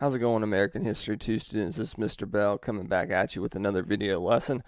How's it going, American History 2 students? This is Mr. Bell coming back at you with another video lesson.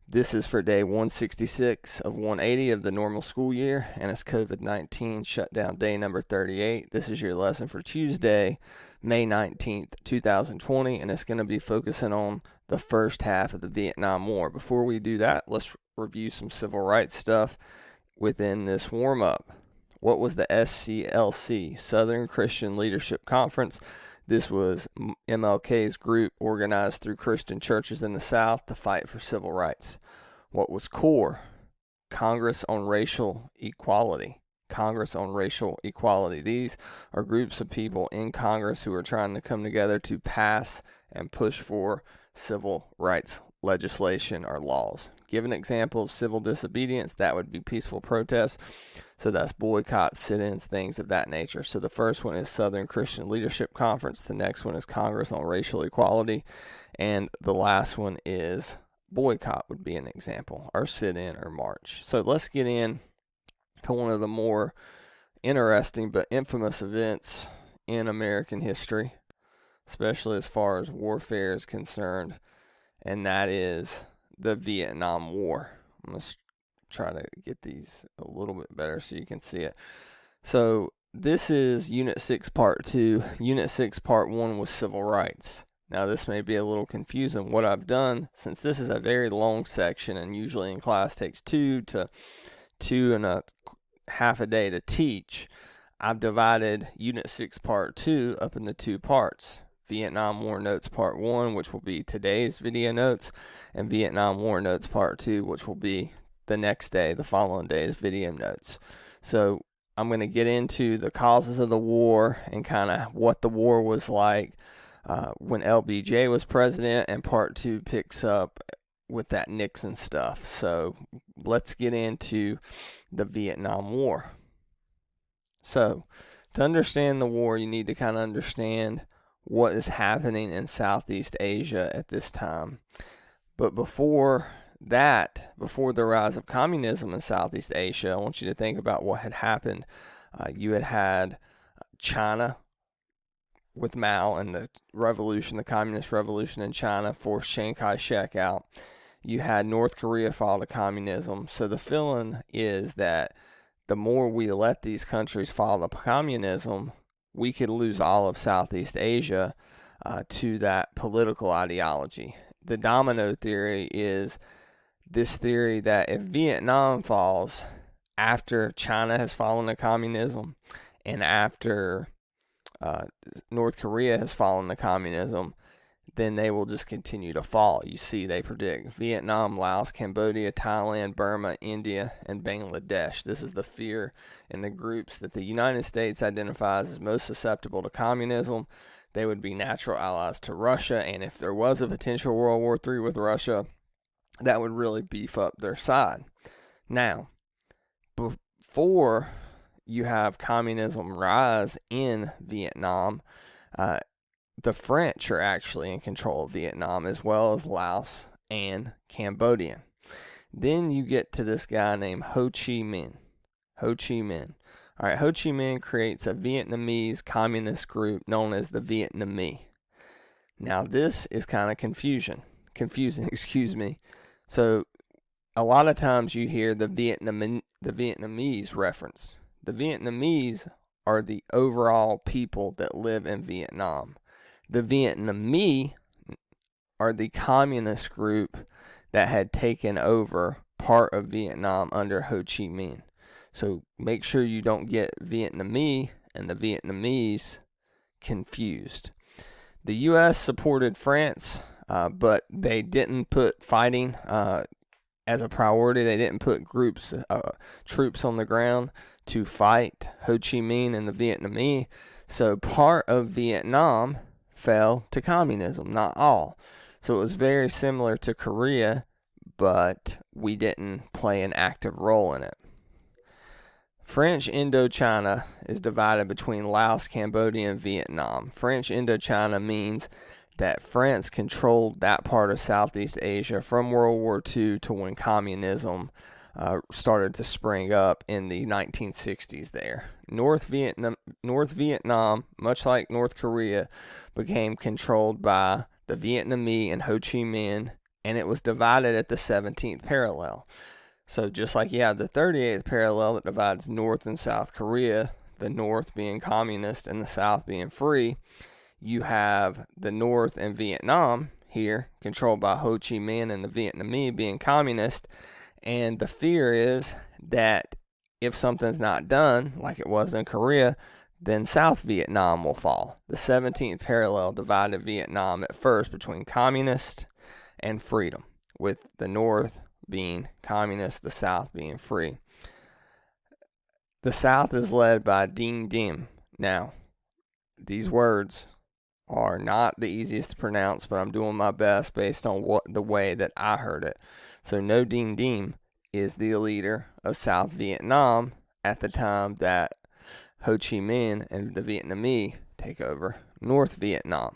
This is for day 166 of 180 of the normal school year, and it's COVID-19 shutdown day number 38. This is your lesson for Tuesday, May 19th, 2020, and it's going to be focusing on the first half of the Vietnam War. Before we do that, let's review some civil rights stuff within this warm-up. What was the SCLC, Southern Christian Leadership Conference? This was MLK's group organized through Christian churches in the South to fight for civil rights. What was CORE? Congress on Racial Equality. Congress on Racial Equality. These are groups of people in Congress who are trying to come together to pass and push for civil rights legislation or laws. Give an example of civil disobedience, that would be peaceful protest. So that's boycotts, sit-ins, things of that nature. So the first one is Southern Christian Leadership Conference. The next one is Congress on Racial Equality. And the last one is boycott would be an example, or sit-in or march. So let's get in to one of the more interesting but infamous events in American history, especially as far as warfare is concerned, and that is the Vietnam War. I'm going to try to get these a little bit better so you can see it. So this is Unit 6 Part 2. Unit 6 Part 1 was civil rights. Now this may be a little confusing. What I've done, since this is a very long section and usually in class takes 2 to 2.5 a day to teach, I've divided Unit 6 Part 2 up into 2 parts. Vietnam War Notes Part 1, which will be today's video notes, and Vietnam War Notes Part 2, which will be the next day, the following day's video notes. So I'm going to get into the causes of the war and kind of what the war was like when LBJ was president, and Part 2 picks up with that Nixon stuff. So let's get into the Vietnam War. So to understand the war, you need to kind of understand what is happening in Southeast Asia at this time. But before that, before the rise of communism in Southeast Asia, I want you to think about what had happened. You had China with Mao and the revolution, the communist revolution in China forced Chiang Kai-shek out. You had North Korea fall to communism. So the feeling is that the more we let these countries fall to communism, we could lose all of Southeast Asia to that political ideology. The domino theory is this theory that if Vietnam falls after China has fallen to communism and after North Korea has fallen to communism, then they will just continue to fall. You see, they predict Vietnam, Laos, Cambodia, Thailand, Burma, India, and Bangladesh. This is the fear in the groups that the United States identifies as most susceptible to communism. They would be natural allies to Russia, and if there was a potential World War III with Russia, that would really beef up their side. Now, before you have communism rise in Vietnam, the French are actually in control of Vietnam, as well as Laos and Cambodia. Then you get to this guy named Ho Chi Minh. Ho Chi Minh. All right, Ho Chi Minh creates a Vietnamese communist group known as the Vietnamese. Now this is kind of confusing, excuse me. So a lot of times you hear the Vietnamese reference. The Vietnamese are the overall people that live in Vietnam. The Vietnamese are the communist group that had taken over part of Vietnam under Ho Chi Minh. So make sure you don't get Vietnamese and the Vietnamese confused. The U.S. supported France, but they didn't put fighting as a priority. They didn't put troops on the ground to fight Ho Chi Minh and the Vietnamese. So part of Vietnam fell to communism, not all. So it was very similar to Korea, but we didn't play an active role in it. French Indochina is divided between Laos, Cambodia, and Vietnam. French Indochina means that France controlled that part of Southeast Asia from World War II to when communism started to spring up in the 1960s there. North Vietnam, much like North Korea, became controlled by the Vietnamese and Ho Chi Minh, and it was divided at the 17th parallel. So just like you have the 38th parallel that divides North and South Korea, the North being communist and the South being free, you have the North and Vietnam here, controlled by Ho Chi Minh and the Vietnamese being communist. And the fear is that if something's not done, like it was in Korea, then South Vietnam will fall. The 17th parallel divided Vietnam at first between communist and freedom, with the North being communist, the South being free. The South is led by Dinh Diem. Now, these words are not the easiest to pronounce, but I'm doing my best based on the way that I heard it. So No Dinh Diem is the leader of South Vietnam at the time that Ho Chi Minh and the Vietnamese take over North Vietnam.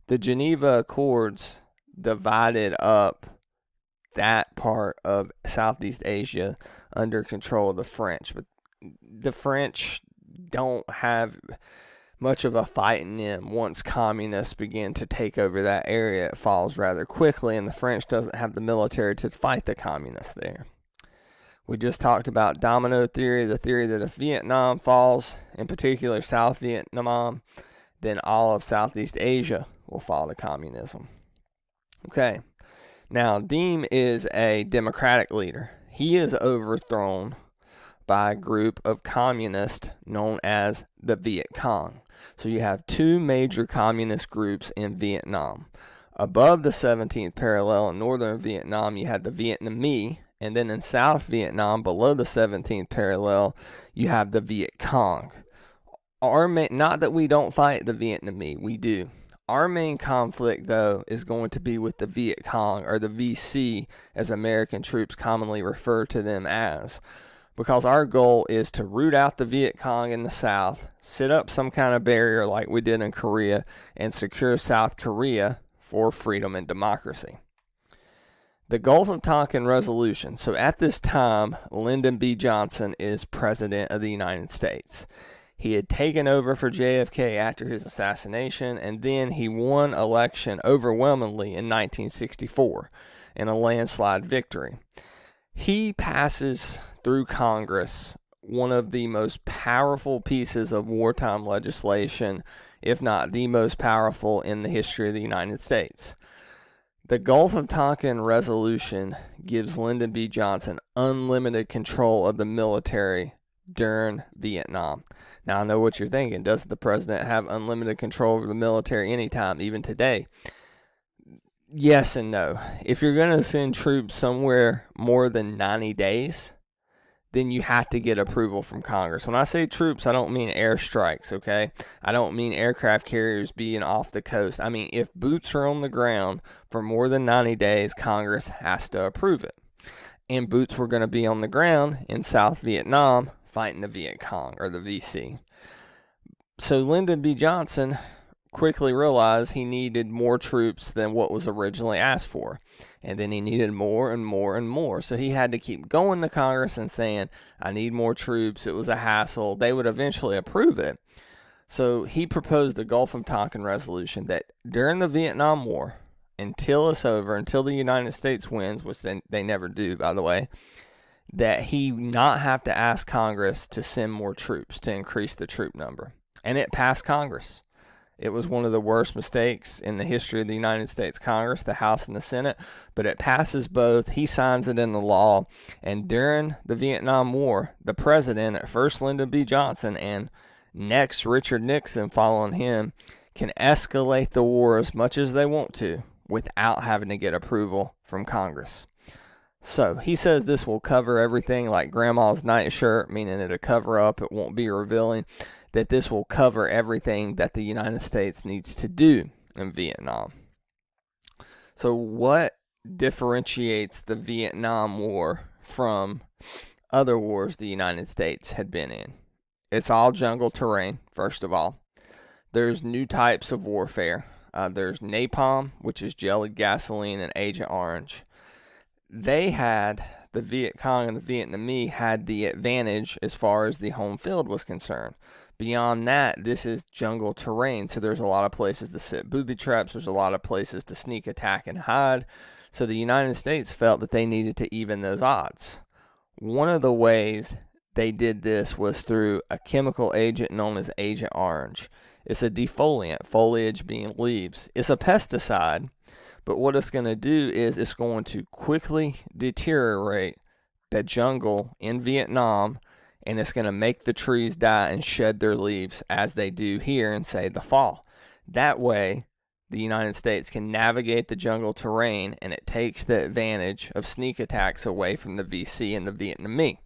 The Geneva Accords divided up that part of Southeast Asia under control of the French, but the French don't have much of a fight in them. Once communists begin to take over that area, it falls rather quickly, and the French doesn't have the military to fight the communists there. We just talked about domino theory, the theory that if Vietnam falls, in particular South Vietnam, then all of Southeast Asia will fall to communism. Okay, now Diem is a democratic leader. He is overthrown by a group of communists known as the Viet Cong. So you have two major communist groups in Vietnam. Above the 17th parallel in northern Vietnam, you had the Vietnamese, and then in South Vietnam, below the 17th parallel, you have the Viet Cong. Not that we don't fight the Vietnamese, we do. Our main conflict, though, is going to be with the Viet Cong, or the VC, as American troops commonly refer to them as, because our goal is to root out the Viet Cong in the South, set up some kind of barrier like we did in Korea, and secure South Korea for freedom and democracy. The Gulf of Tonkin Resolution. So at this time, Lyndon B. Johnson is President of the United States. He had taken over for JFK after his assassination, and then he won election overwhelmingly in 1964 in a landslide victory. He passes through Congress one of the most powerful pieces of wartime legislation, if not the most powerful in the history of the United States. The Gulf of Tonkin Resolution gives Lyndon B. Johnson unlimited control of the military during Vietnam. Now, I know what you're thinking. Does the president have unlimited control over the military anytime, even today? Yes and no. If you're going to send troops somewhere more than 90 days, then you have to get approval from Congress. When I say troops, I don't mean airstrikes, okay? I don't mean aircraft carriers being off the coast. I mean, if boots are on the ground for more than 90 days, Congress has to approve it. And boots were going to be on the ground in South Vietnam fighting the Viet Cong, or the VC. So Lyndon B. Johnson quickly realized he needed more troops than what was originally asked for. And then he needed more and more and more. So he had to keep going to Congress and saying, I need more troops. It was a hassle. They would eventually approve it. So he proposed the Gulf of Tonkin Resolution that during the Vietnam War, until it's over, until the United States wins, which they never do, by the way, that he not have to ask Congress to send more troops to increase the troop number. And it passed Congress. It was one of the worst mistakes in the history of the United States Congress, the House and the Senate, but it passes both. He signs it into law, and during the Vietnam War, the president, at first Lyndon B. Johnson, and next Richard Nixon following him, can escalate the war as much as they want to without having to get approval from Congress. So he says this will cover everything like grandma's nightshirt, meaning it'll cover up, it won't be revealing, that this will cover everything that the United States needs to do in Vietnam. So what differentiates the Vietnam War from other wars the United States had been in? It's all jungle terrain, first of all. There's new types of warfare. There's napalm, which is jellied gasoline, and Agent Orange. They had the Viet Cong and the Vietnamese had the advantage as far as the home field was concerned. Beyond that, this is jungle terrain, so there's a lot of places to set booby traps. There's a lot of places to sneak attack and hide. So the United States felt that they needed to even those odds. One of the ways they did this was through a chemical agent known as Agent Orange. It's a defoliant, foliage being leaves. It's a pesticide, but what it's going to do is it's going to quickly deteriorate the jungle in Vietnam, and it's going to make the trees die and shed their leaves as they do here in, say, the fall. That way, the United States can navigate the jungle terrain, and it takes the advantage of sneak attacks away from the VC and the Vietnamese.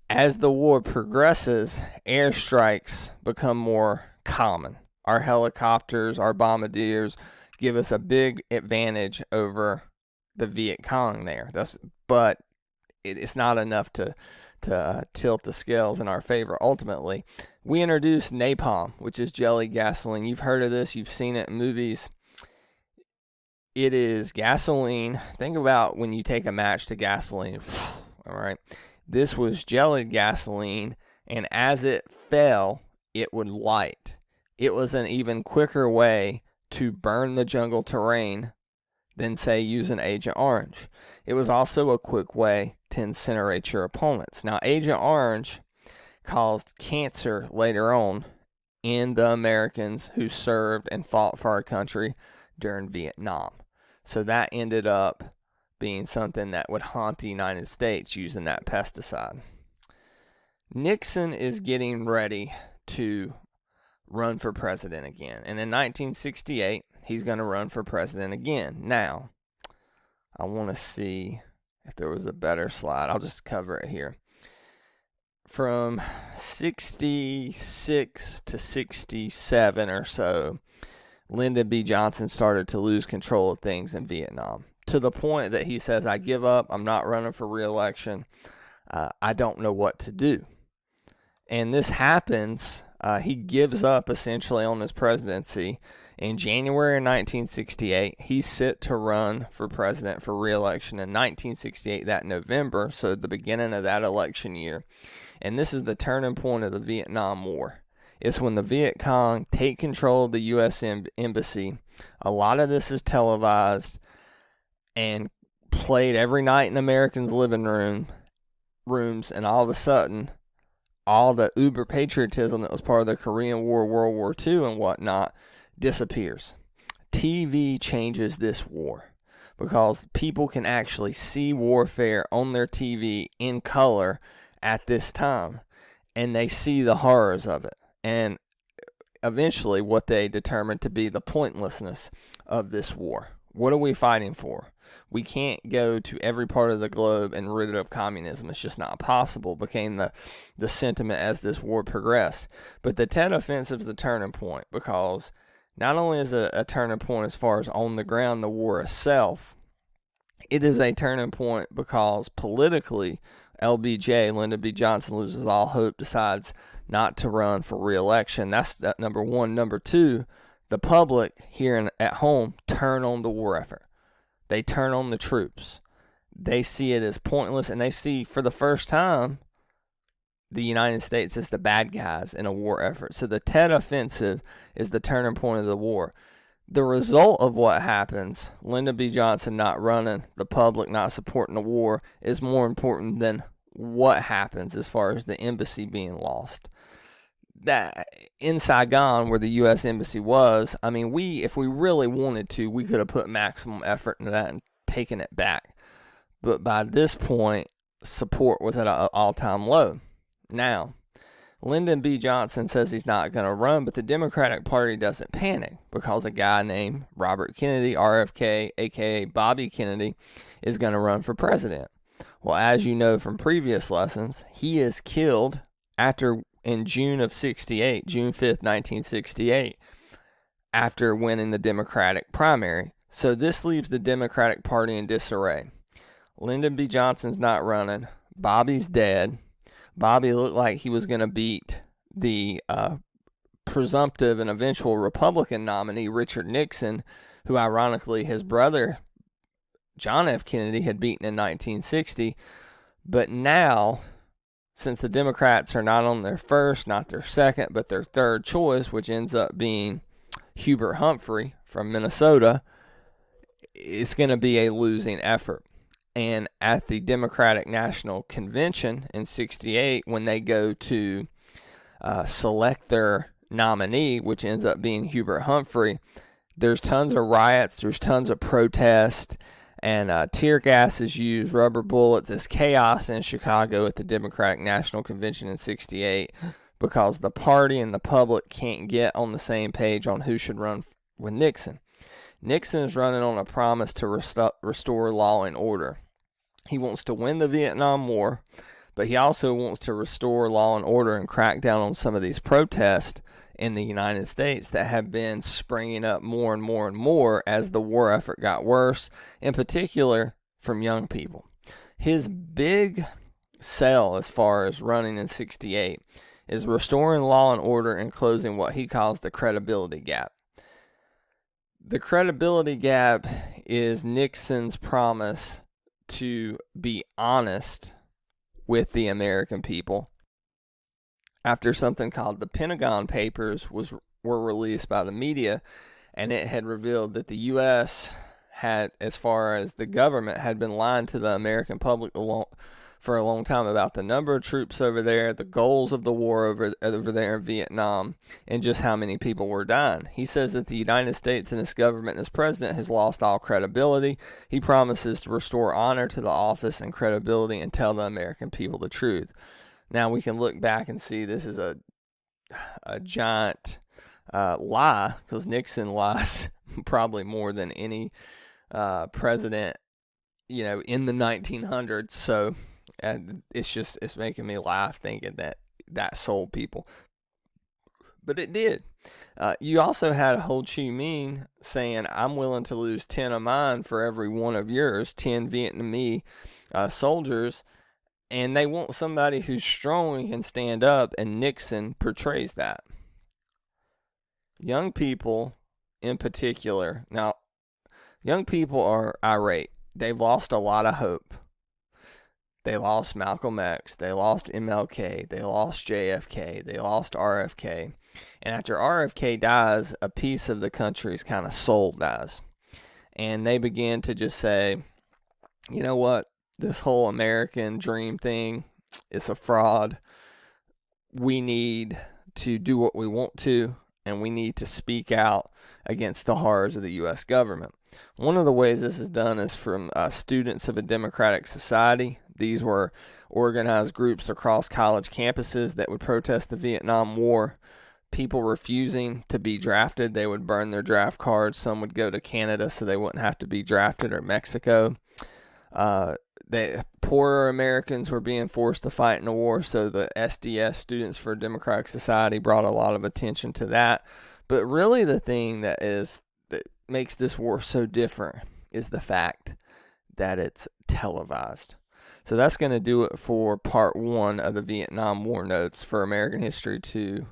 As the war progresses, airstrikes become more common. Our helicopters, our bombardiers give us a big advantage over the Viet Cong there. But it's not enough to tilt the scales in our favor. Ultimately, we introduced napalm, which is jelly gasoline. You've heard of this. You've seen it in movies. It is gasoline. Think about when you take a match to gasoline. All right. This was jellied gasoline, and as it fell, it would light. It was an even quicker way to burn the jungle terrain than, say, using Agent Orange. It was also a quick way to incinerate your opponents. Now, Agent Orange caused cancer later on in the Americans who served and fought for our country during Vietnam. So that ended up being something that would haunt the United States using that pesticide. Nixon is getting ready to run for president again. And in 1968, he's going to run for president again. Now, I want to see if there was a better slide. I'll just cover it here. From 66 to 67 or so, Lyndon B. Johnson started to lose control of things in Vietnam, to the point that he says, I give up. I'm not running for re-election. I don't know what to do. And this happens. He gives up essentially on his presidency. In January of 1968, he's set to run for president for re-election in 1968, that November, so the beginning of that election year. And this is the turning point of the Vietnam War. It's when the Viet Cong take control of the U.S. Embassy. A lot of this is televised and played every night in Americans' living rooms, and all of a sudden, all the uber patriotism that was part of the Korean War, World War II, and whatnot disappears. TV changes this war because people can actually see warfare on their TV in color at this time, and they see the horrors of it. And eventually, what they determined to be the pointlessness of this war. What are we fighting for? We can't go to every part of the globe and rid it of communism. It's just not possible, became the sentiment as this war progressed. But the Tet Offensive is the turning point, because not only is it a turning point as far as on the ground, the war itself, it is a turning point because politically, LBJ, Lyndon B. Johnson, loses all hope, decides not to run for re-election. That's number one. Number two, the public here at home turn on the war effort. They turn on the troops. They see it as pointless, and they see for the first time the United States as the bad guys in a war effort. So the Tet Offensive is the turning point of the war. The result of what happens, Lyndon B. Johnson not running, the public not supporting the war, is more important than what happens as far as the embassy being lost. That in Saigon, where the U.S. Embassy was, I mean, if we really wanted to, we could have put maximum effort into that and taken it back. But by this point, support was at an all-time low. Now, Lyndon B. Johnson says he's not going to run, but the Democratic Party doesn't panic because a guy named Robert Kennedy, RFK, a.k.a. Bobby Kennedy, is going to run for president. Well, as you know from previous lessons, he is killed in June of 68, June 5th, 1968, after winning the Democratic primary. So this leaves the Democratic Party in disarray. Lyndon B. Johnson's not running. Bobby's dead. Bobby looked like he was going to beat the presumptive and eventual Republican nominee, Richard Nixon, who ironically his brother John F. Kennedy had beaten in 1960. But now, since the Democrats are not on their first, not their second, but their third choice, which ends up being Hubert Humphrey from Minnesota, it's going to be a losing effort. And at the Democratic National Convention in 68, when they go to select their nominee, which ends up being Hubert Humphrey, there's tons of riots, there's tons of protest, and tear gas is used, rubber bullets. It's chaos in Chicago at the Democratic National Convention in 68 because the party and the public can't get on the same page on who should run with Nixon. Nixon is running on a promise to restore law and order. He wants to win the Vietnam War, but he also wants to restore law and order and crack down on some of these protests in the United States that have been springing up more and more and more as the war effort got worse, in particular from young people. His big sell as far as running in 68 is restoring law and order and closing what he calls the credibility gap. The credibility gap is Nixon's promise to be honest with the American people after something called the Pentagon Papers were released by the media, and it had revealed that the U.S. had, as far as the government, had been lying to the American public for a long time about the number of troops over there, the goals of the war over there in Vietnam, and just how many people were dying. He says that the United States and its government and its president has lost all credibility. He promises to restore honor to the office and credibility and tell the American people the truth. Now we can look back and see this is a giant lie, because Nixon lies probably more than any president, in the 1900s. So it's making me laugh thinking that sold people, but it did. You also had Ho Chi Minh saying, "I'm willing to lose 10 of mine for every one of yours," 10 Vietnamese soldiers. And they want somebody who's strong and can stand up, and Nixon portrays that. Young people in particular, now, young people are irate. They've lost a lot of hope. They lost Malcolm X, they lost MLK, they lost JFK, they lost RFK. And after RFK dies, a piece of the country's kind of soul dies. And they begin to just say, you know what? This whole American dream thing is a fraud. We need to do what we want to, and we need to speak out against the horrors of the U.S. government. One of the ways this is done is from students of a democratic society. These were organized groups across college campuses that would protest the Vietnam War. People refusing to be drafted, they would burn their draft cards. Some would go to Canada so they wouldn't have to be drafted, or Mexico. Poorer Americans were being forced to fight in the war, so the SDS, Students for Democratic Society, brought a lot of attention to that. But really the thing that makes this war so different is the fact that it's televised. So that's going to do it for part 1 of the Vietnam War notes for American History 2,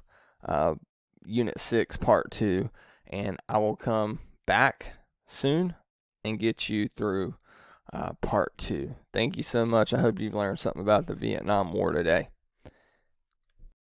Unit 6, part 2. And I will come back soon and get you through part 2. Thank you so much. I hope you've learned something about the Vietnam War today.